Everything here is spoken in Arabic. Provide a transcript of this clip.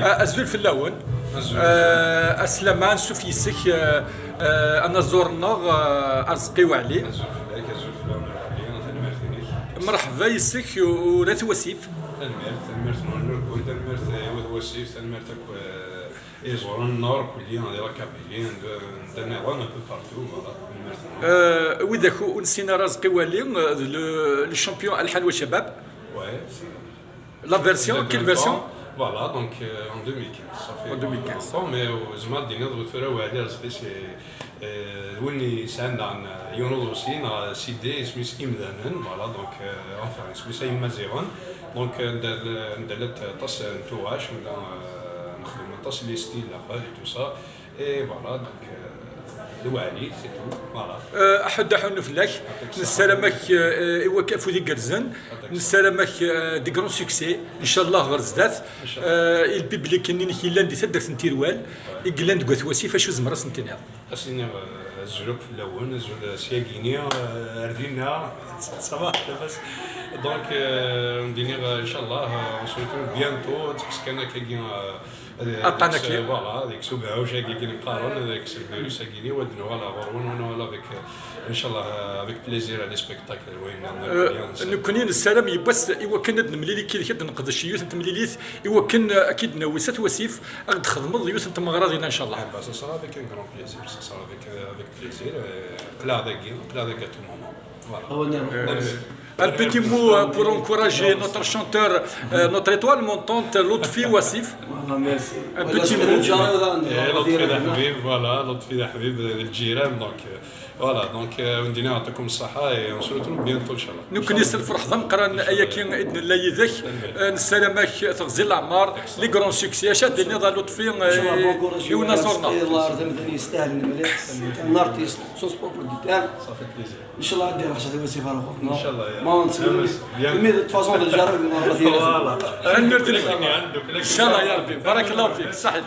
أزول في اللون. أسلمان سوفي سك. أنا زورنا أرزقيو عليه. أزول في اللك أزول في اللون الرحلي أنا تنمرتني. مرحبا يسك ولا توسيف. تنمرت نور تنمرت وسيف تنمرتك إيزوران النار كليا هذا كابيلين درنا وانا كل بارتو وإذا نسينا رزقي والي لو شامبيون الحلوى شباب. La version, quelle version? Voilà, donc en 2015. Ça fait en 2015. Mais زعما دينا ضربت فيها واحد رزقي وين سالنا عن يونس روسي نا سيدي اسمه إمدانا فوالا دونك انفان اسمه إما زيرون دونك ندلت طاس نتواش ولا نخدم طاس لي ستيل لاباج تو سا اي فوالا دونك دوالي سي تو فوالا احد حن فلاك نسلامك ايوا كافو دي كرزن نسلامك دي كرون سوكسي ان شاء الله غير زدات البيبليك اني كيلان دي تدرت نتيروال يقلان دكوات واسي فاش زمرس نتنيا اسيني الزلوك في الاول نزول سياكيني ردينا صباح لاباس دونك ندير ان شاء الله نسولتو بيانتو تسكنا كاين عطانا كي فوالا ديك سوبها وجا كاين قارون ديك الفيروس كاين ودنا ولا غرون ولا بك ان شاء الله افيك بليزير لي سبيكتاكل وين نكونين السلام يبس ايوا كان نمليلي كي كد نقد الشيوت انت مليليت ايوا كان اكيد نويسات وسيف غد تخدم يوت انت مغراضينا ان شاء الله سا سا افيك ان غران بليزير سا سا افيك بليزير قلا داك تو مومون فوالا Un petit mot pour encourager notre chanteur, notre étoile montante, Lotfi Wassif. Un petit mot. لطفي ده حبيب فوالا لطفي ده حبيب الجيران دونك فوالا دونك ندينا يعطيكم الصحة ونسولتو بيانتو ان شاء الله. نكون يسر الفرح ضم قران اياكين اذن الله يذاك نسلامك تغزي الاعمار لي كرون سوكسي شاد النضال لطفي يونا صورنا. الله يرحمه يستاهل مليح ان ارتيست سون سبور بروديتور صافي بليزير. ان شاء الله ندير حاجه دابا سيفار ان شاء الله ما نسمي مي دو فاصون الجرب فوالا ان شاء الله يا ربي بارك الله فيك صحيح.